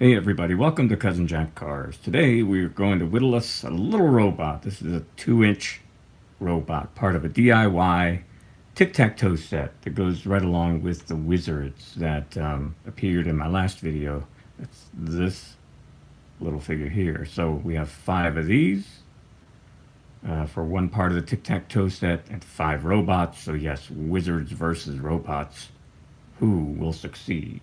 Hey everybody, welcome to Cousin Jack Carves. Today we're going to whittle us a little robot. This is a 2-inch robot, part of a DIY tic-tac-toe set that goes right along with the wizards that appeared in my last video. It's this little figure here. So we have 5 of these for one part of the tic-tac-toe set and 5 robots. So yes, wizards versus robots. Who will succeed?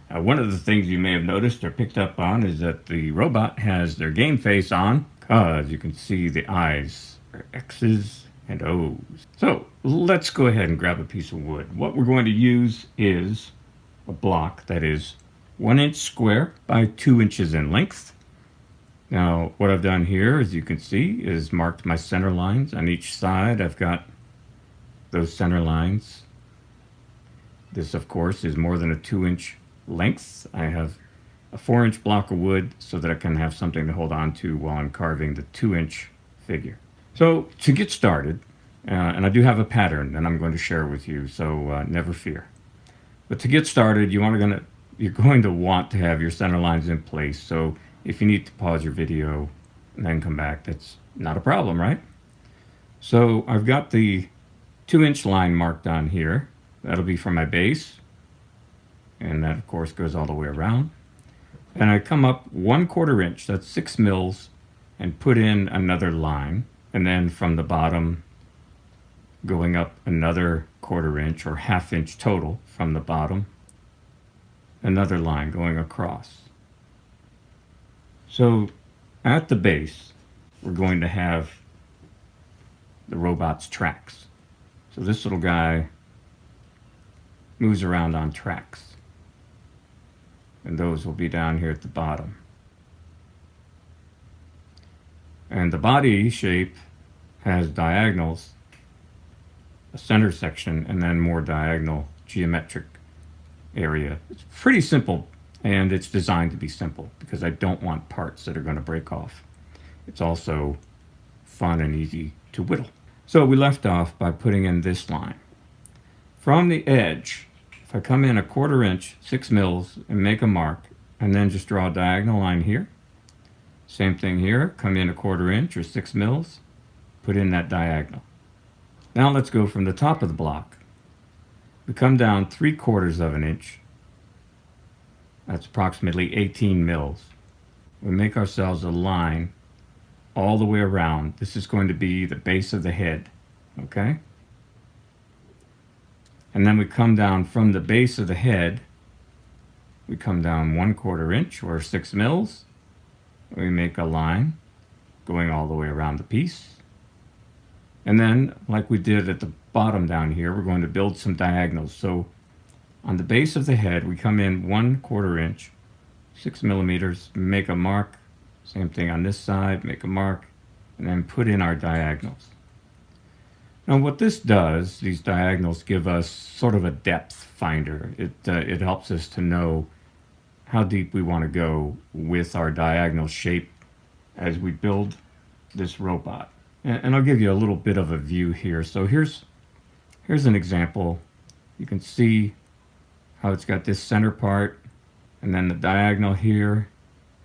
One of the things you may have noticed or picked up on is that the robot has their game face on, because you can see the eyes are X's and O's. So let's go ahead and grab a piece of wood. What we're going to use is a block that is 1 inch square by 2 inches in length. Now what I've done here, as you can see, is marked my center lines. On each side I've got those center lines. This of course is more than a 2-inch length. I have a 4-inch block of wood so that I can have something to hold on to while I'm carving the 2-inch figure. So to get started, and I do have a pattern that I'm going to share with you, so never fear. But to get started, you're going to want to have your center lines in place. So if you need to pause your video and then come back, that's not a problem, right? So I've got the 2-inch line marked on here. That'll be for my base. And that of course goes all the way around. And I come up 1/4 inch, that's 6 mils, and put in another line. And then from the bottom, going up another 1/4 inch or 1/2 inch total from the bottom, another line going across. So at the base, we're going to have the robot's tracks. So this little guy moves around on tracks. And those will be down here at the bottom. And the body shape has diagonals, a center section, and then more diagonal geometric area. It's pretty simple, and it's designed to be simple because I don't want parts that are going to break off. It's also fun and easy to whittle. So we left off by putting in this line. From the edge, if I come in 1/4 inch, 6 mils, and make a mark, and then just draw a diagonal line here. Same thing here, come in 1/4 inch or 6 mils, put in that diagonal. Now let's go from the top of the block. We come down 3/4 of an inch. That's approximately 18 mils. We make ourselves a line all the way around. This is going to be the base of the head, okay? And then we come down from the base of the head, we come down 1/4 inch or 6 mils. We make a line going all the way around the piece. And then, like we did at the bottom down here, we're going to build some diagonals. So on the base of the head, we come in 1/4 inch, 6 millimeters, make a mark. Same thing on this side, make a mark, and then put in our diagonals. Now what this does, these diagonals give us sort of a depth finder. It helps us to know how deep we want to go with our diagonal shape as we build this robot. And I'll give you a little bit of a view here. So here's an example. You can see how it's got this center part and then the diagonal here,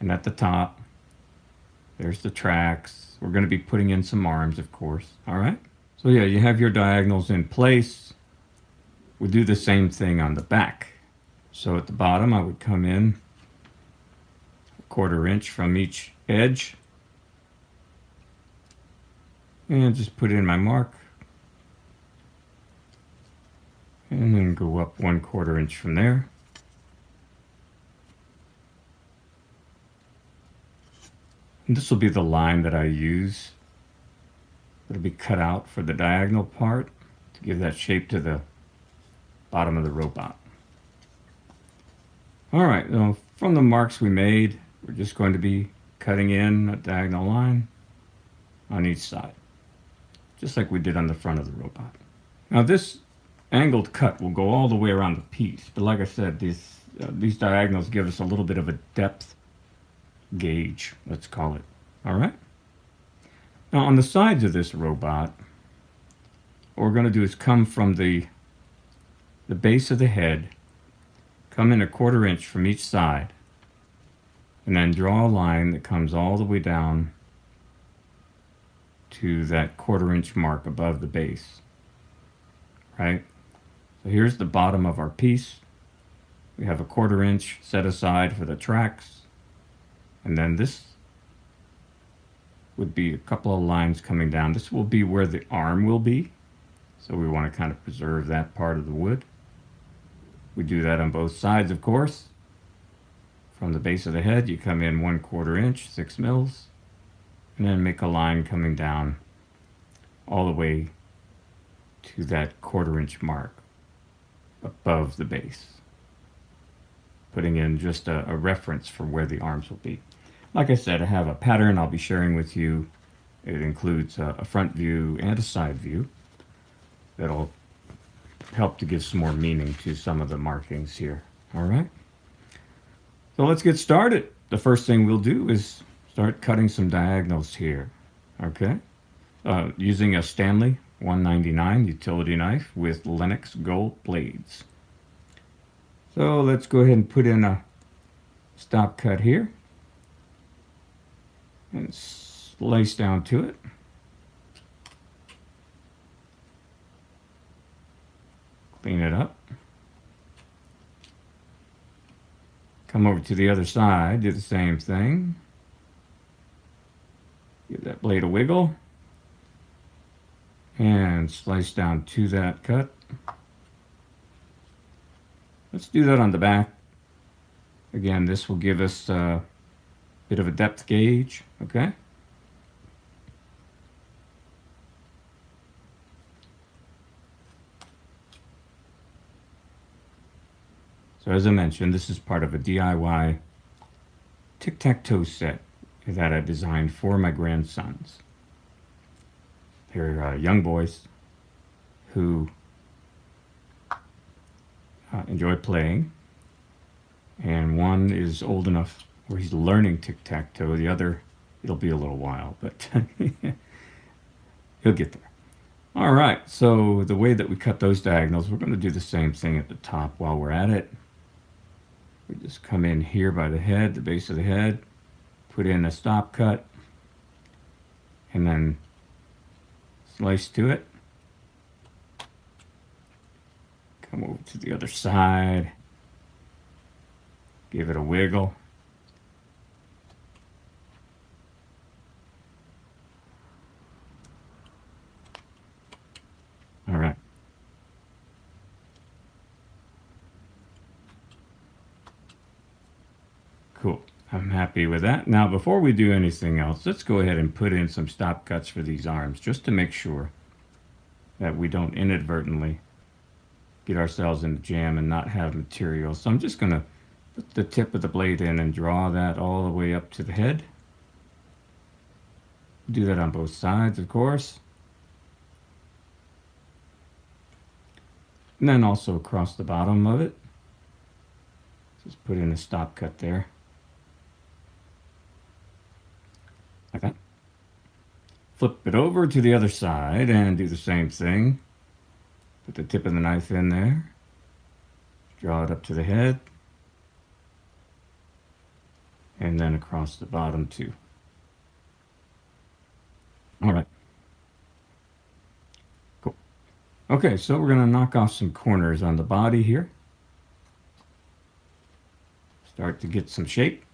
and at the top there's the tracks. We're going to be putting in some arms, of course. All right. So yeah, you have your diagonals in place. We do the same thing on the back. So at the bottom, I would come in 1/4 inch from each edge. And just put in my mark. And then go up 1/4 inch from there. And this will be the line that I use. It'll be cut out for the diagonal part to give that shape to the bottom of the robot. All right, now from the marks we made, we're just going to be cutting in a diagonal line on each side, just like we did on the front of the robot. Now this angled cut will go all the way around the piece, but like I said, these diagonals give us a little bit of a depth gauge, let's call it. All right. Now on the sides of this robot, what we're going to do is come from the base of the head, come in 1/4 inch from each side, And then draw a line that comes all the way down to that 1/4 inch mark above the base, right? So here's the bottom of our piece. We have a 1/4 inch set aside for the tracks, and then this would be a couple of lines coming down. This will be where the arm will be, so we want to kind of preserve that part of the wood. We do that on both sides, of course. From the base of the head, you come in 1/4 inch, 6 mils, and then make a line coming down all the way to that 1/4 inch mark above the base, putting in just a reference for where the arms will be. Like I said, I have a pattern I'll be sharing with you. It includes a front view and a side view that'll help to give some more meaning to some of the markings here. All right, so let's get started. The first thing we'll do is start cutting some diagonals here. Okay, using a Stanley 199 utility knife with Lenox gold blades. So let's go ahead and put in a stop cut here and slice down to it. Clean it up. Come over to the other side, do the same thing. Give that blade a wiggle and slice down to that cut. Let's do that on the back. Again, this will give us a bit of a depth gauge, okay? So as I mentioned, this is part of a DIY tic-tac-toe set that I designed for my grandsons. They're young boys who enjoy playing, and one is old enough where he's learning tic-tac-toe. The other, it'll be a little while, but he'll get there. All right, so the way that we cut those diagonals, we're going to do the same thing at the top while we're at it. We just come in here by the head, the base of the head, put in a stop cut, and then slice to it. Come over to the other side, give it a wiggle. All right. Cool. I'm happy with that. Now, before we do anything else, let's go ahead and put in some stop cuts for these arms, just to make sure that we don't inadvertently get ourselves in the jam and not have material. So I'm just going to put the tip of the blade in and draw that all the way up to the head. Do that on both sides, of course. And then also across the bottom of it. Just put in a stop cut there. Like that. Flip it over to the other side and do the same thing. Put the tip of the knife in there. Draw it up to the head. And then across the bottom too. All right. Cool. Okay, so we're going to knock off some corners on the body here. Start to get some shape.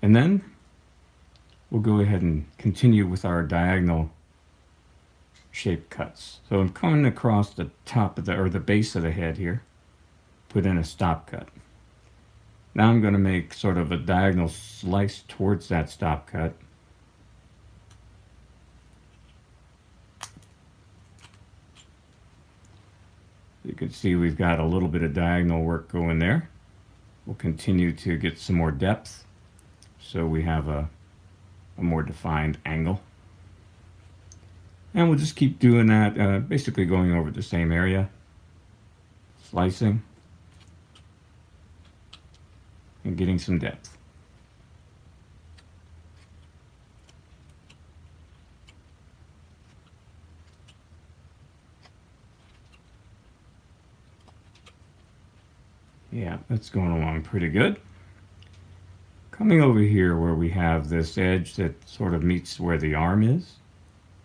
And then we'll go ahead and continue with our diagonal shape cuts. So I'm coming across the top of the base of the head here, put in a stop cut. Now I'm going to make sort of a diagonal slice towards that stop cut. You can see we've got a little bit of diagonal work going there. We'll continue to get some more depth, so we have a more defined angle. And we'll just keep doing that, basically going over the same area, slicing, and getting some depth. Yeah, that's going along pretty good. Coming over here where we have this edge that sort of meets where the arm is,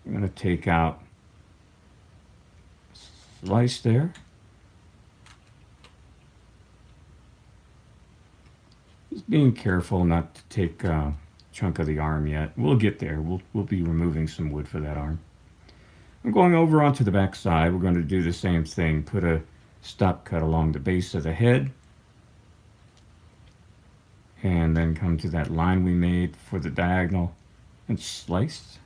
I'm going to take out a slice there. Just being careful not to take a chunk of the arm yet. We'll get there. We'll be removing some wood for that arm. I'm going over onto the back side. We're going to do the same thing. Put a stop cut along the base of the head. And then come to that line we made for the diagonal and slice.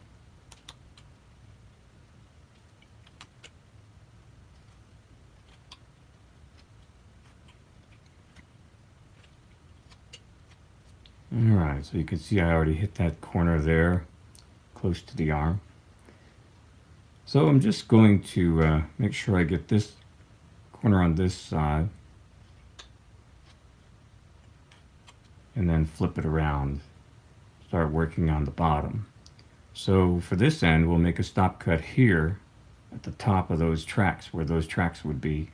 Alright, so you can see I already hit that corner there, close to the arm. So I'm just going to make sure I get this corner on this side, and then flip it around, start working on the bottom. So for this end, we'll make a stop cut here at the top of those tracks, where those tracks would be.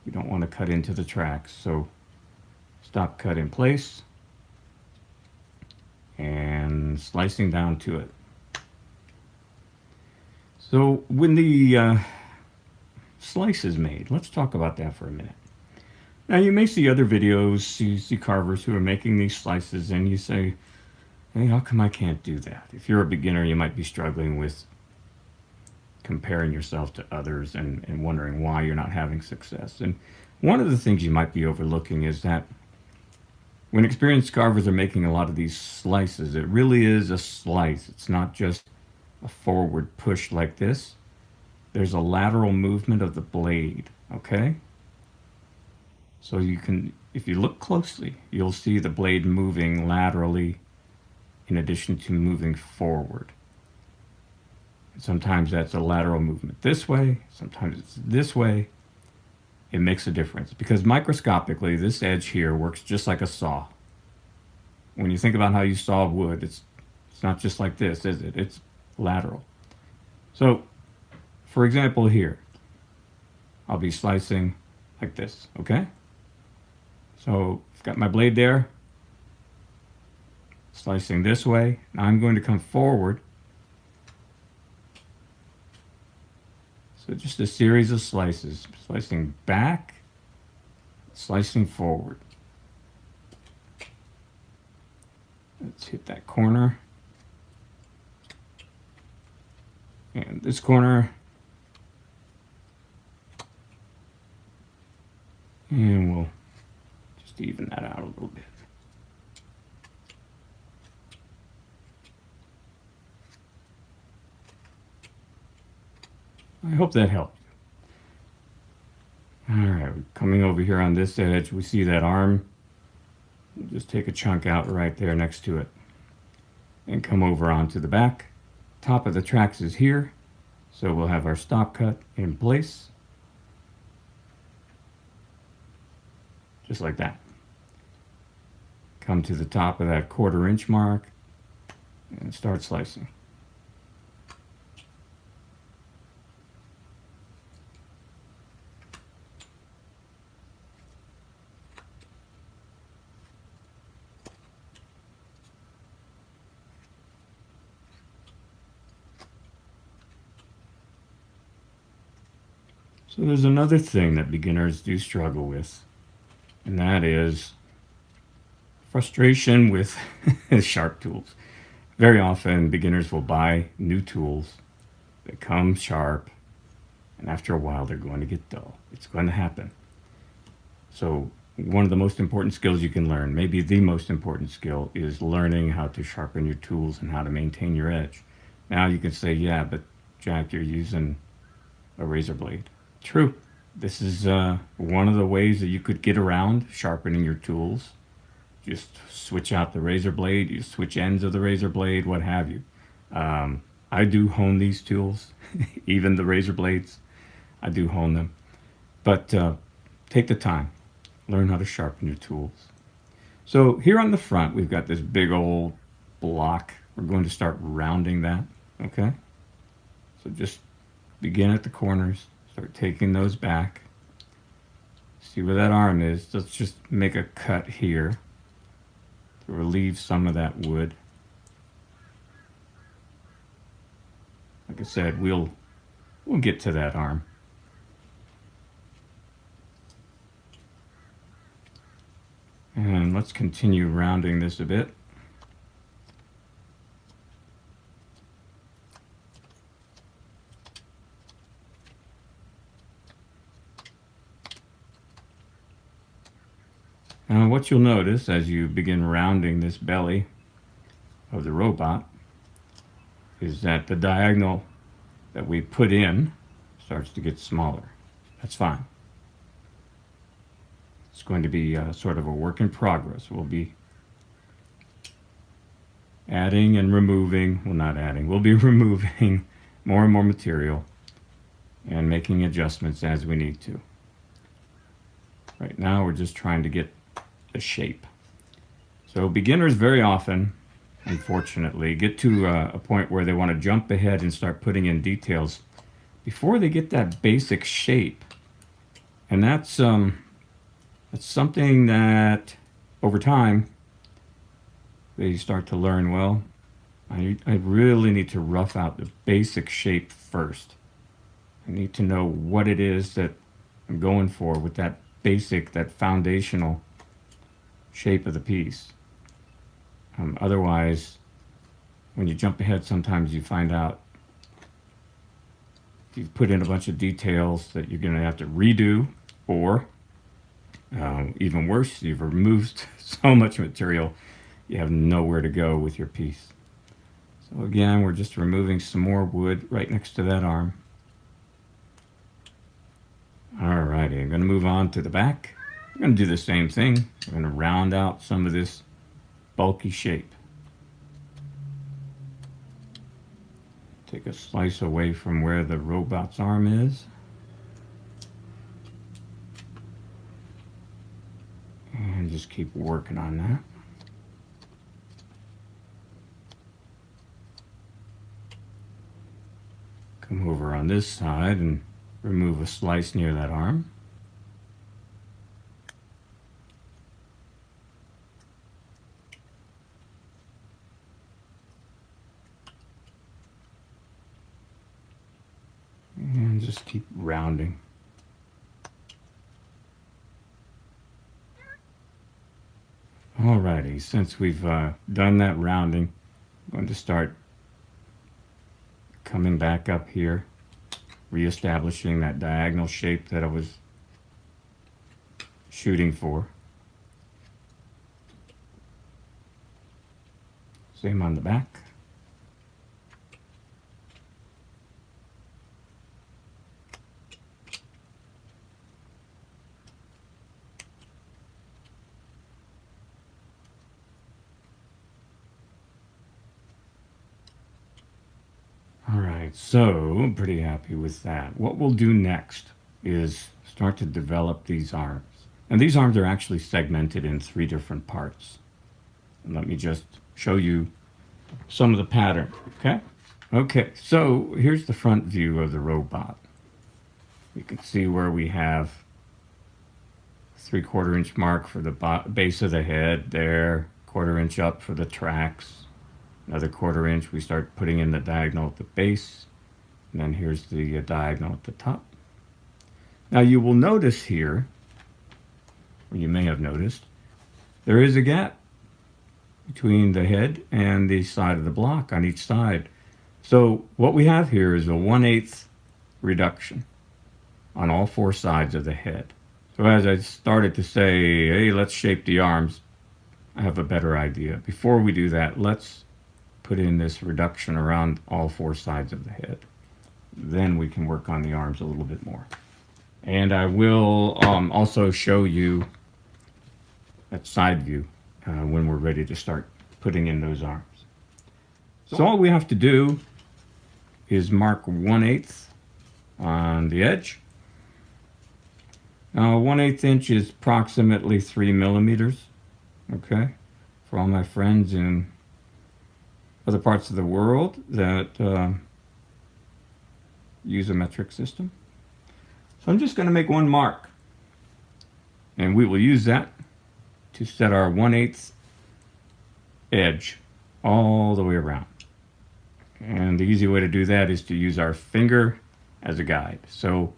You don't want to cut into the tracks, so stop cut in place, and slicing down to it. So when the slice is made, let's talk about that for a minute. Now you may see other videos, you see carvers who are making these slices, and you say, hey, how come I can't do that? If you're a beginner, you might be struggling with comparing yourself to others and wondering why you're not having success. And one of the things you might be overlooking is that when experienced carvers are making a lot of these slices, it really is a slice. It's not just a forward push like this. There's a lateral movement of the blade, okay? So you can, if you look closely, you'll see the blade moving laterally in addition to moving forward. Sometimes that's a lateral movement this way, sometimes it's this way. It makes a difference because microscopically this edge here works just like a saw. When you think about how you saw wood, it's not just like this, is it? It's lateral. So for example here, I'll be slicing like this, okay? So I've got my blade there, slicing this way. Now I'm going to come forward. So just a series of slices, slicing back, slicing forward. Let's hit that corner. And this corner. And we'll just even that out a little bit. I hope that helped. All right, coming over here on this edge, we see that arm. We'll just take a chunk out right there next to it and come over onto the back. Top of the tracks is here, so we'll have our stop cut in place. Just like that. Come to the top of that 1/4 inch mark and start slicing. So there's another thing that beginners do struggle with, and that is frustration with sharp tools. Very often beginners will buy new tools that come sharp, and after a while they're going to get dull. It's going to happen. So one of the most important skills you can learn, maybe the most important skill, is learning how to sharpen your tools and how to maintain your edge. Now you can say, yeah, but Jack, you're using a razor blade. True. This is one of the ways that you could get around sharpening your tools. Just switch out the razor blade, you switch ends of the razor blade, what have you. I do hone these tools, even the razor blades. I do hone them. But take the time, learn how to sharpen your tools. So here on the front, we've got this big old block. We're going to start rounding that, okay? So just begin at the corners, start taking those back. See where that arm is? Let's just make a cut here to relieve some of that wood. Like I said, we'll get to that arm. And let's continue rounding this a bit. Now what you'll notice as you begin rounding this belly of the robot is that the diagonal that we put in starts to get smaller. That's fine. It's going to be sort of a work in progress. We'll be adding and removing, well not adding, we'll be removing more and more material and making adjustments as we need to. Right now we're just trying to get the shape. So beginners very often, unfortunately, get to a point where they want to jump ahead and start putting in details before they get that basic shape. And that's something that over time they start to learn, well, I really need to rough out the basic shape first. I need to know what it is that I'm going for with that basic, that foundational shape of the piece. Otherwise, when you jump ahead, sometimes you find out you've put in a bunch of details that you're going to have to redo, or even worse, you've removed so much material you have nowhere to go with your piece. So again, we're just removing some more wood right next to that arm. Alrighty, I'm going to move on to the back. I'm going to do the same thing. I'm going to round out some of this bulky shape. Take a slice away from where the robot's arm is. And just keep working on that. Come over on this side and remove a slice near that arm. And just keep rounding. Alrighty, since we've done that rounding, I'm going to start coming back up here, reestablishing that diagonal shape that I was shooting for. Same on the back. Alright, so I'm pretty happy with that. What we'll do next is start to develop these arms. And these arms are actually segmented in 3 different parts. And let me just show you some of the pattern, okay? Okay, so here's the front view of the robot. You can see where we have 3/4 inch mark for the base of the head there, 1/4 inch up for the tracks. Another 1/4 inch, we start putting in the diagonal at the base, and then here's the diagonal at the top. Now you will notice here, or you may have noticed, there is a gap between the head and the side of the block on each side. So what we have here is a 1/8 reduction on all 4 sides of the head. So as I started to say, hey, let's shape the arms, I have a better idea. Before we do that, let's put in this reduction around all 4 sides of the head. Then we can work on the arms a little bit more. And I will also show you that side view when we're ready to start putting in those arms. So all we have to do is mark 1/8 on the edge. Now 1/8 inch is approximately 3 millimeters, okay? For all my friends in other parts of the world that use a metric system. So I'm just going to make one mark. And we will use that to set our 1/8 edge all the way around. And the easy way to do that is to use our finger as a guide. So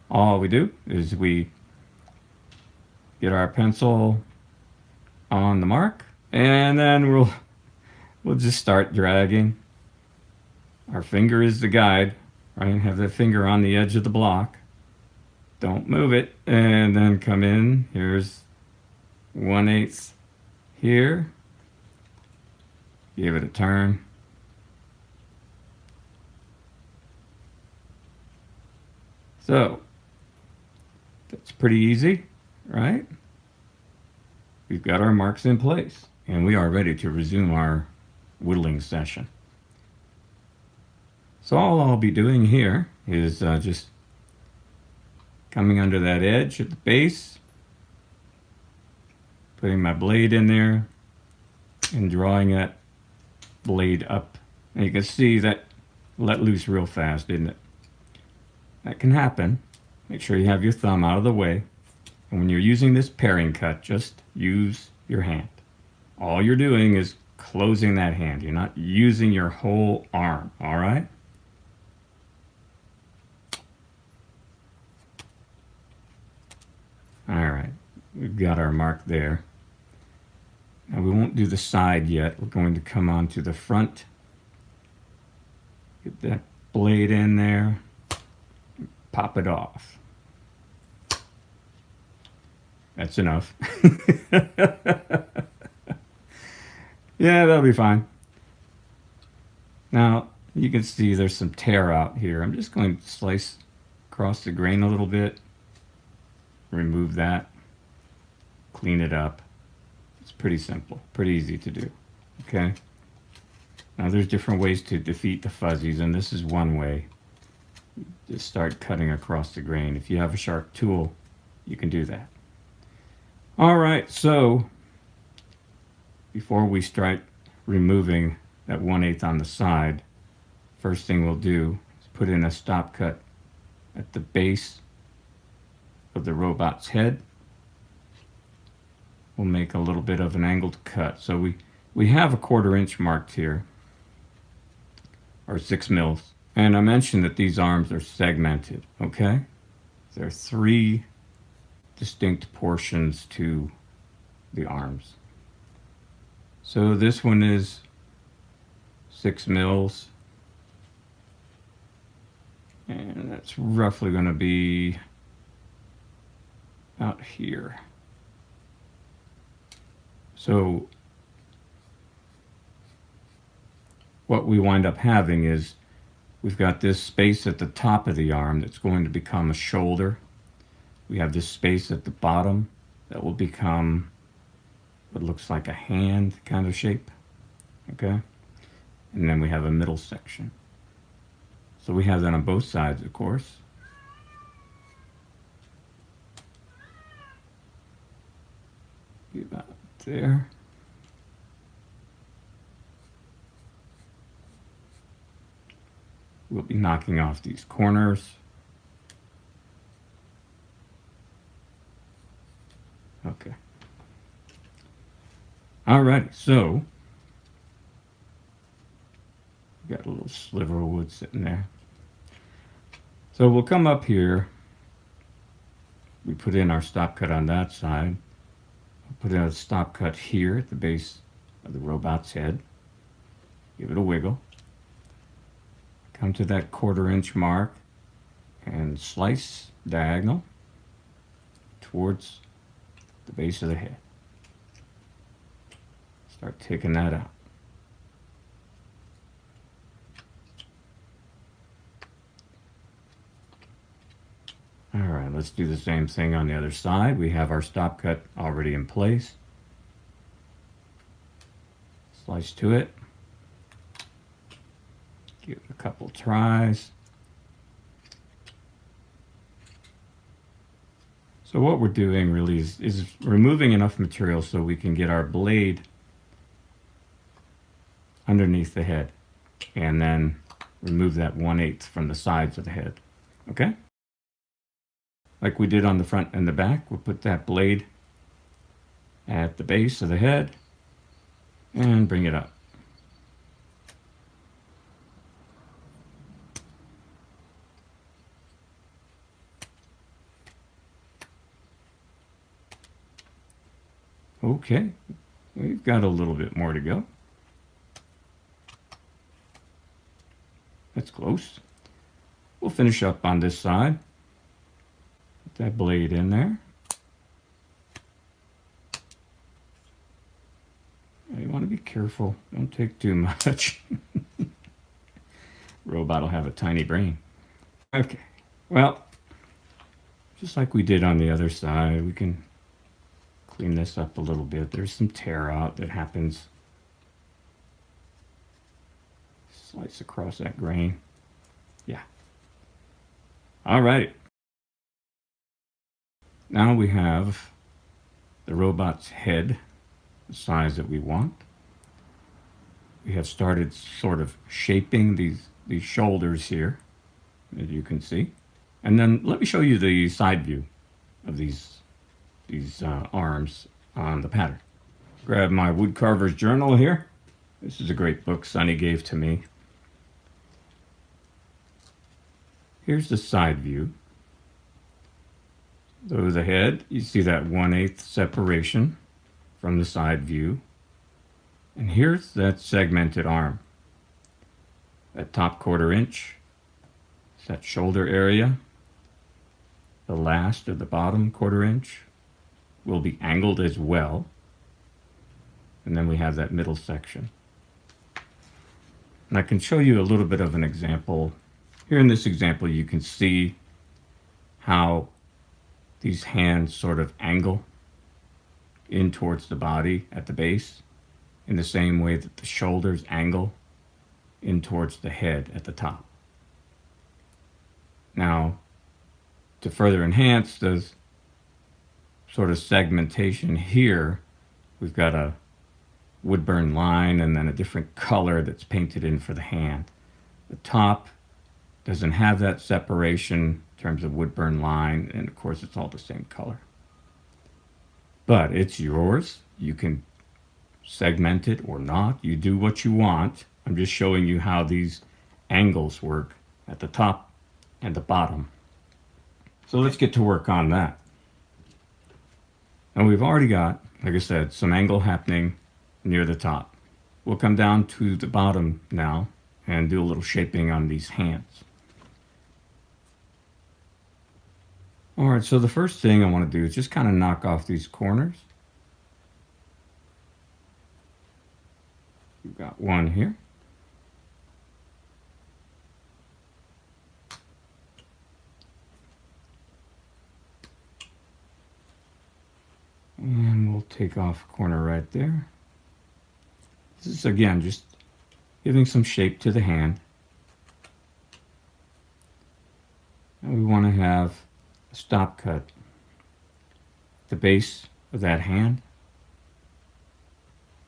all we do is we get our pencil on the mark, and then we'll just start dragging. Our finger is the guide, right? Have the finger on the edge of the block. Don't move it, and then come in. Here's 1/8 here. Give it a turn. So that's pretty easy, right? We've got our marks in place, and we are ready to resume our whittling session. So all I'll be doing here is just coming under that edge at the base, putting my blade in there, and drawing that blade up. And you can see that let loose real fast, didn't it? That can happen. Make sure you have your thumb out of the way. And when you're using this paring cut, just use your hand. All you're doing is closing that hand. You're not using your whole arm, all right? All right, we've got our mark there. Now we won't do the side yet. We're going to come on to the front. Get that blade in there. Pop it off. That's enough. Yeah, that'll be fine. Now, you can see there's some tear out here. I'm just going to slice across the grain a little bit. Remove that. Clean it up. It's pretty simple. Pretty easy to do. Okay? Now, there's different ways to defeat the fuzzies, and this is one way. Just start cutting across the grain. If you have a sharp tool, you can do that. All right, so before we start removing that 1/8 on the side, first thing we'll do is put in a stop cut at the base of the robot's head. We'll make a little bit of an angled cut. So we have a 1/4 inch marked here, or 6 mils. And I mentioned that these arms are segmented, okay? There are 3 distinct portions to the arms. So this one is 6 mils. And that's roughly going to be out here. So what we wind up having is we've got this space at the top of the arm that's going to become a shoulder. We have this space at the bottom that will become what looks like a hand kind of shape. Okay? And then we have a middle section. So we have that on both sides, of course. Be about there. We'll be knocking off these corners. Okay. Alright, so we got a little sliver of wood sitting there. So we'll come up here. We put in our stop cut on that side. We'll put in a stop cut here at the base of the robot's head. Give it a wiggle. Come to that 1/4 inch mark and slice diagonal towards the base of the head. Start taking that out. All right, let's do the same thing on the other side. We have our stop cut already in place. Slice to it. Give it a couple tries. So what we're doing really is removing enough material so we can get our blade underneath the head and then remove that 1/8 from the sides of the head. Okay? like we did on the front and the back. We'll put that blade at the base of the head and bring it up. Okay, we've got a little bit more to go. That's close. We'll finish up on this side. Put that blade in there. You want to be careful. Don't take too much. Robot will have a tiny brain. Okay, well, just like we did on the other side, we can clean this up a little bit. There's some tear out that happens. Slice across that grain. Yeah. All right. Now we have the robot's head, the size that we want. We have started sort of shaping these shoulders here, as you can see. And then let me show you the side view of these arms on the pattern. Grab my Woodcarver's journal here. This is a great book Sunni gave to me. Here's the side view. So the head, you see that 1/8 separation from the side view. And here's that segmented arm. That top 1/4 inch, that shoulder area. The last or the bottom 1/4 inch will be angled as well. And then we have that middle section. And I can show you a little bit of an example. Here in this example, you can see how these hands sort of angle in towards the body at the base in the same way that the shoulders angle in towards the head at the top. Now, to further enhance those sort of segmentation here, we've got a wood burn line and then a different color that's painted in for the hand. The top doesn't have that separation in terms of wood burn line, and of course it's all the same color. But it's yours. You can segment it or not. You do what you want. I'm just showing you how these angles work at the top and the bottom. So let's get to work on that. And we've already got, like I said, some angle happening near the top. We'll come down to the bottom now and do a little shaping on these hands. All right, so the first thing I want to do is just kind of knock off these corners. We've got one here. And we'll take off a corner right there. This is, again, just giving some shape to the hand. And we want to have a stop cut at the base of that hand.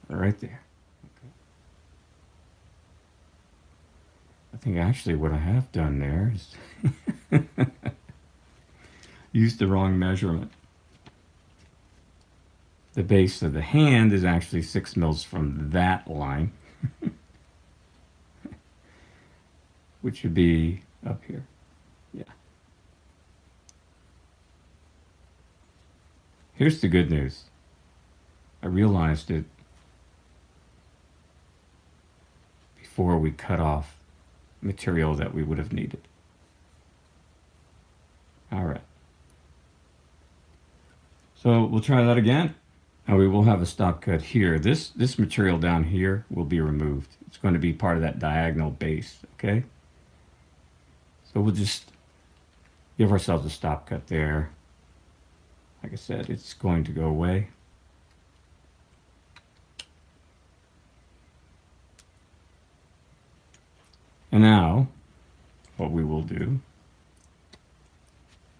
Right there. Okay. I think actually what I have done there is used the wrong measurement. The base of the hand is actually 6 mils from that line, which would be up here. Yeah. Here's the good news. I realized it before we cut off material that we would have needed. All right. So we'll try that again. Now we will have a stop cut here. This material down here will be removed. It's going to be part of that diagonal base, okay? So we'll just give ourselves a stop cut there. Like I said, it's going to go away. And now, what we will do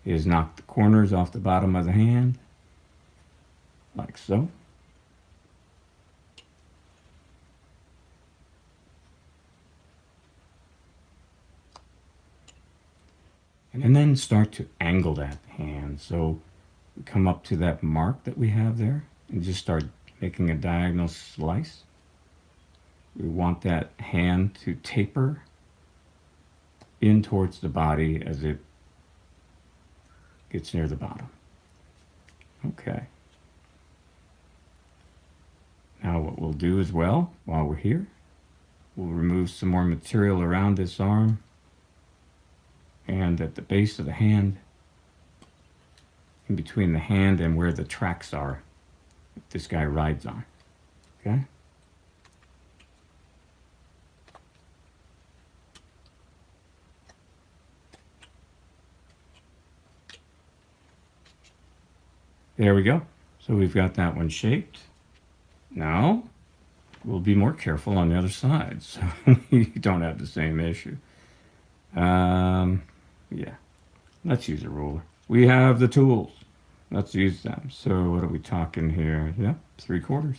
is knock the corners off the bottom of the hand, like so. And then start to angle that hand. So we come up to that mark that we have there and just start making a diagonal slice. We want that hand to taper in towards the body as it gets near the bottom. Okay. Now what we'll do as well, while we're here, we'll remove some more material around this arm and at the base of the hand, in between the hand and where the tracks are that this guy rides on. Okay? There we go. So we've got that one shaped. Now we'll be more careful on the other side so you don't have the same issue. Yeah, let's use a ruler. We have the tools. Let's use them. So what are we talking here? Yeah, 3/4.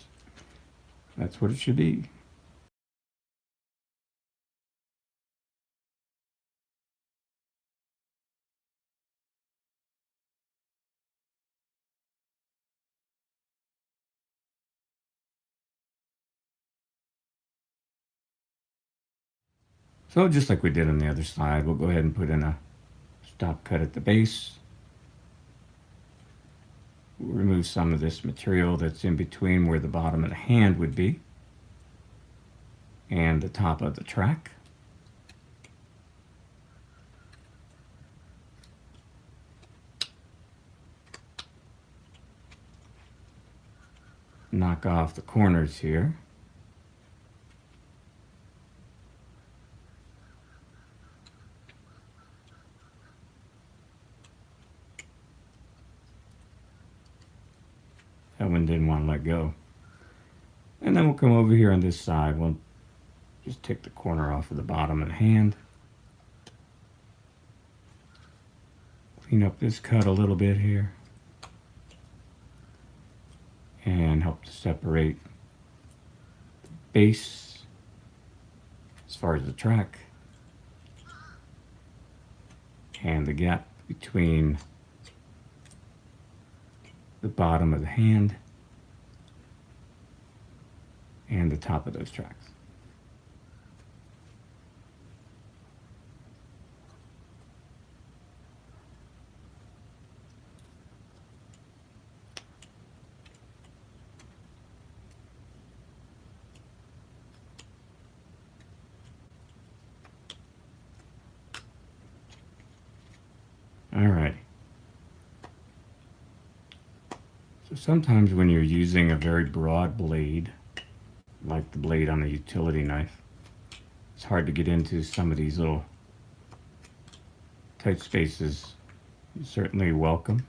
That's what it should be. So just like we did on the other side, we'll go ahead and put in a stop cut at the base. We'll remove some of this material that's in between where the bottom of the hand would be and the top of the track. Knock off the corners here. That one didn't want to let go. And then we'll come over here on this side. We'll just take the corner off of the bottom of the hand. Clean up this cut a little bit here. And help to separate the base as far as the track and the gap between the bottom of the hand and the top of those tracks. All right. So sometimes when you're using a very broad blade, like the blade on a utility knife, it's hard to get into some of these little tight spaces. You're certainly welcome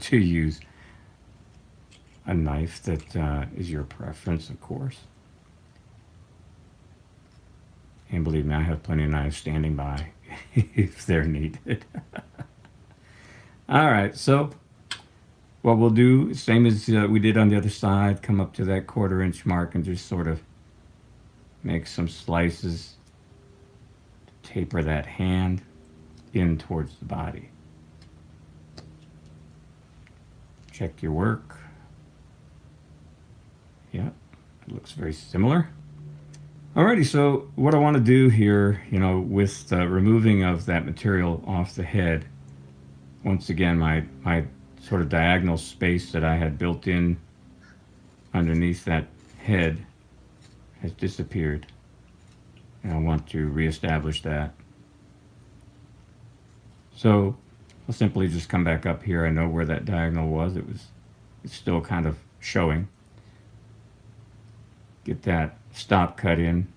to use a knife that is your preference, of course. And believe me, I have plenty of knives standing by if they're needed. All right, so what we'll do, same as we did on the other side, come up to that 1/4 inch mark and just sort of make some slices to taper that hand in towards the body. Check your work. Yeah, it looks very similar. Alrighty, so what I want to do here, with the removing of that material off the head, once again, my sort of diagonal space that I had built in underneath that head has disappeared. And I want to reestablish that. So I'll simply just come back up here. I know where that diagonal was. It's still kind of showing. Get that stop cut in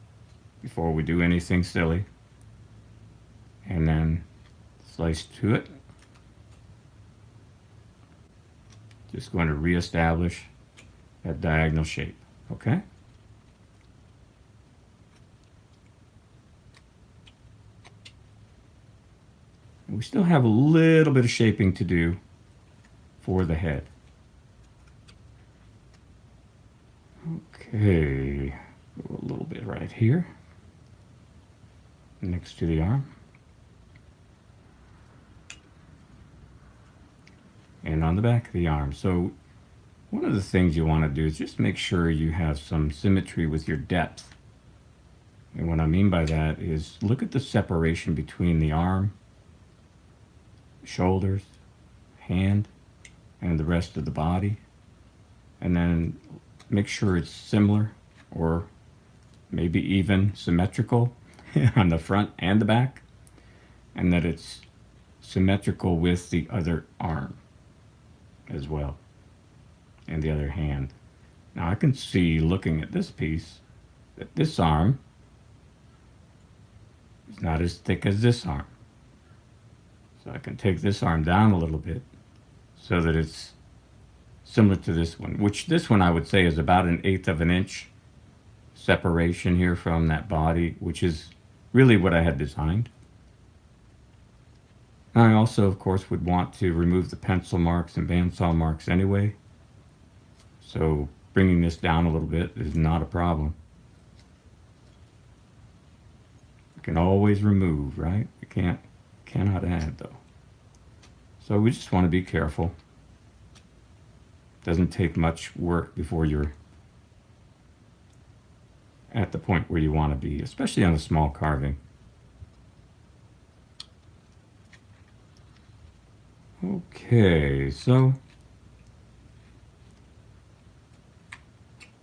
before we do anything silly. And then slice to it. Just going to reestablish that diagonal shape, okay? And we still have a little bit of shaping to do for the head. Okay, a little bit right here, next to the arm. and on the back of the arm. So one of the things you want to do is just make sure you have some symmetry with your depth. And what I mean by that is look at the separation between the arm, shoulders, hand, and the rest of the body. And then make sure it's similar or maybe even symmetrical on the front and the back, and that it's symmetrical with the other arm as well, and the other hand. Now I can see, looking at this piece, that this arm is not as thick as this arm. So I can take this arm down a little bit so that it's similar to this one, which this one I would say is about 1/8 of an inch separation here from that body, which is really what I had designed. I also, of course, would want to remove the pencil marks and bandsaw marks anyway. So bringing this down a little bit is not a problem. You can always remove, right? You cannot add though. So we just want to be careful. Doesn't take much work before you're at the point where you want to be, especially on a small carving. Okay, so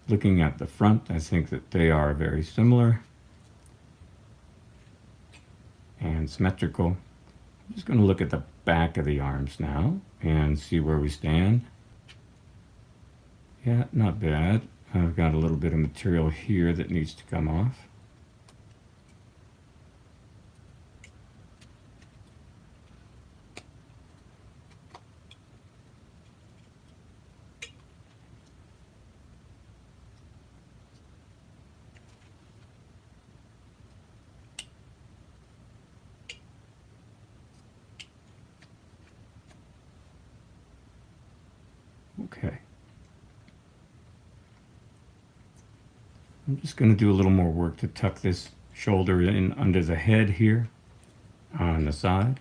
looking at the front, I think that they are very similar and symmetrical. I'm just going to look at the back of the arms now and see where we stand. Yeah, not bad. I've got a little bit of material here that needs to come off. Okay. I'm just going to do a little more work to tuck this shoulder in under the head here on the side.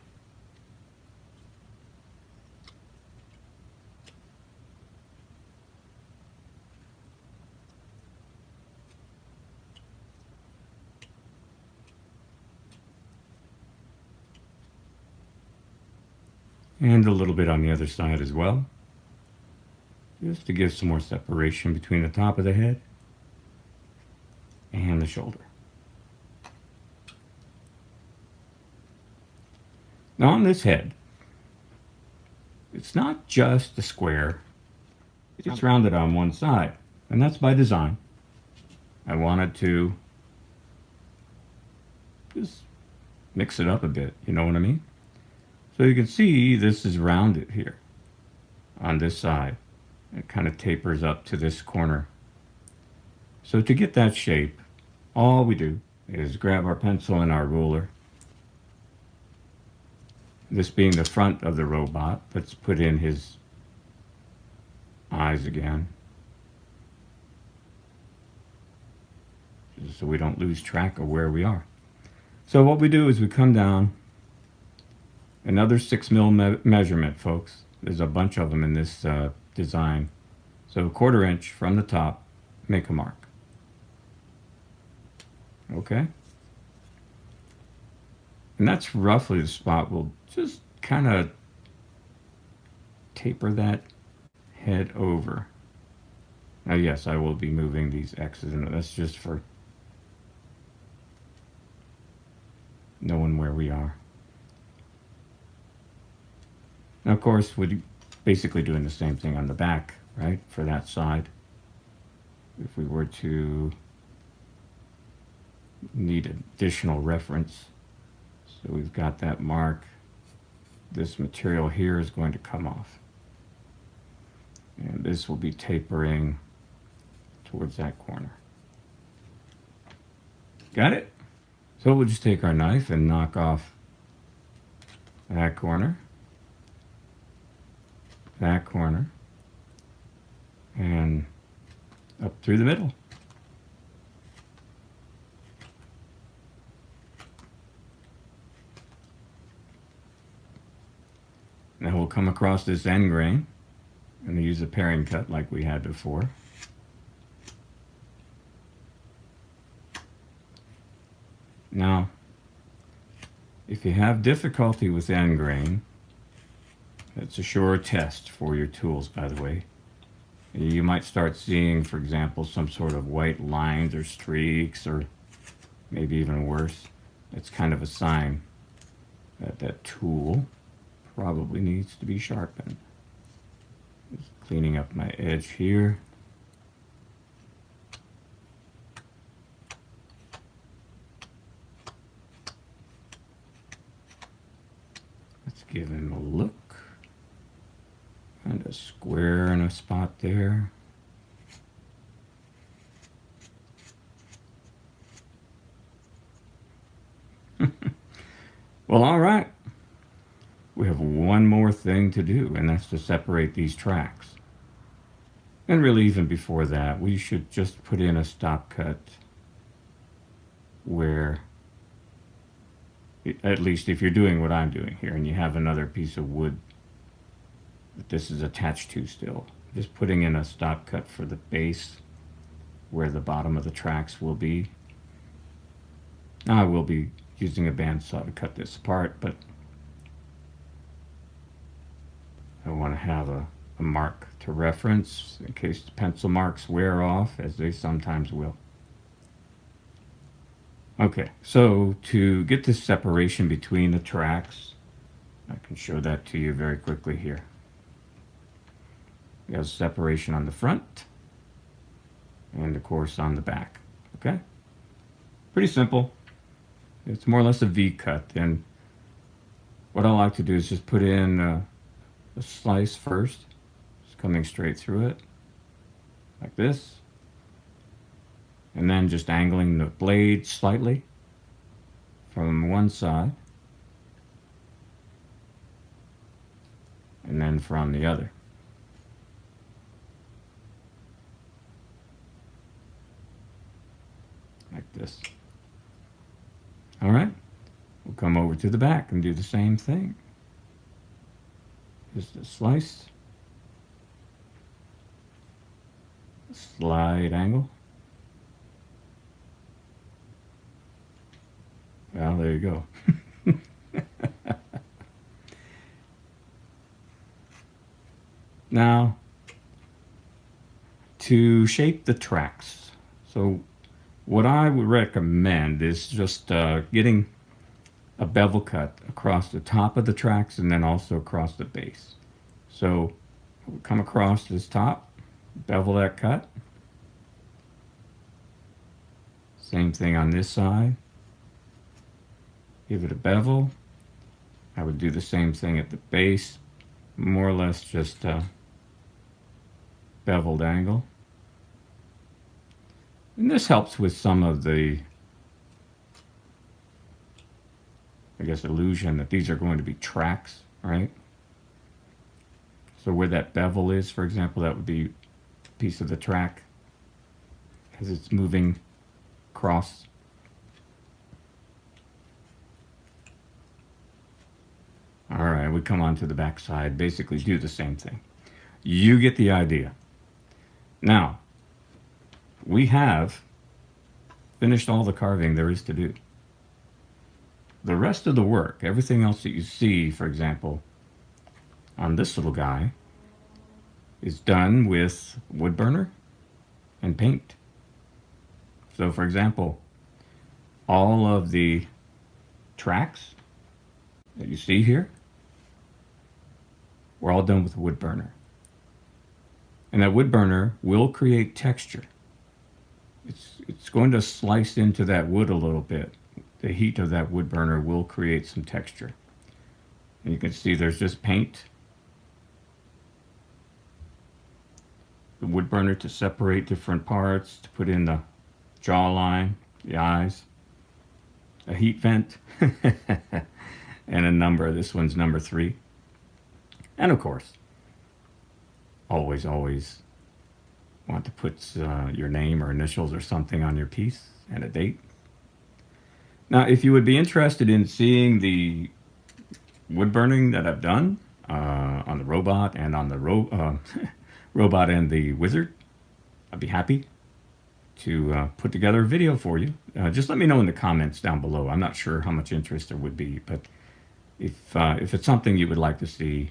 And a little bit on the other side as well, just to give some more separation between the top of the head and the shoulder. Now on this head, it's not just a square, it's rounded on one side, and that's by design. I wanted to just mix it up a bit, you know what I mean? So you can see this is rounded here on this side. It kind of tapers up to this corner. So to get that shape, all we do is grab our pencil and our ruler. This being the front of the robot, let's put in his eyes again, just so we don't lose track of where we are. So what we do is we come down another 6mm measurement, folks. There's a bunch of them in this design. So 1/4 inch from the top, make a mark. Okay? And that's roughly the spot. We'll just kind of taper that head over. Now, yes, I will be moving these X's, and that's just for knowing where we are. Now, of course, we're basically doing the same thing on the back, right, for that side. If we were to need additional reference, so we've got that mark, this material here is going to come off. And this will be tapering towards that corner. Got it? So we'll just take our knife and knock off that corner, and up through the middle. Now we'll we'll come across this end grain and use a paring cut like we had before. Now, if you have difficulty with end grain, it's a sure test for your tools, by the way. You might start seeing, for example, some sort of white lines or streaks, or maybe even worse. It's kind of a sign that that tool probably needs to be sharpened. Just cleaning up my edge here. Let's give him a look. And a square in a spot there. Well, all right. We have one more thing to do, and that's to separate these tracks. And really, even before that, we should just put in a stop cut where, at least if you're doing what I'm doing here and you have another piece of wood that this is attached to still, just putting in a stop cut for the base where the bottom of the tracks will be. Now I will be using a bandsaw to cut this apart, but I want to have a mark to reference in case the pencil marks wear off, as they sometimes will. Okay, so to get this separation between the tracks, I can show that to you very quickly here. We have separation on the front and of course on the back. Okay, pretty simple. It's more or less a V cut. And what I like to do is just put in a slice first, just coming straight through it like this, and then just angling the blade slightly from one side and then from the other. Like this. All right, we'll come over to the back and do the same thing. Just a slice, slight angle. Well, there you go. Now, to shape the tracks. So what I would recommend is just getting a bevel cut across the top of the tracks and then also across the base. So we'll come across this top, bevel that cut. Same thing on this side. Give it a bevel. I would do the same thing at the base, more or less just a beveled angle. And this helps with some of the, I guess, illusion that these are going to be tracks, right? So where that bevel is, for example, that would be a piece of the track as it's moving across. All right, we come on to the back side, basically do the same thing. You get the idea. Now, we have finished all the carving there is to do. The rest of the work, everything else that you see, for example, on this little guy, is done with wood burner and paint. So, for example, all of the tracks that you see here were all done with a wood burner. And that wood burner will create texture. It's going to slice into that wood a little bit. The heat of that wood burner will create some texture. And you can see there's just paint. The wood burner to separate different parts, to put in the jawline, the eyes, a heat vent, and a number. This one's number 3. And of course, always want to put your name or initials or something on your piece and a date. Now, if you would be interested in seeing the wood burning that I've done, on the robot and on the robot and the wizard, I'd be happy to put together a video for you. Just let me know in the comments down below. I'm not sure how much interest there would be, but if it's something you would like to see,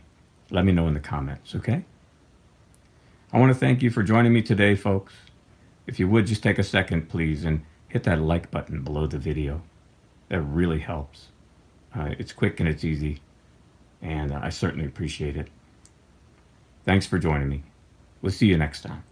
let me know in the comments, okay? I want to thank you for joining me today, folks. If you would, just take a second, please, and hit that like button below the video. That really helps. It's quick and it's easy, and I certainly appreciate it. Thanks for joining me. We'll see you next time.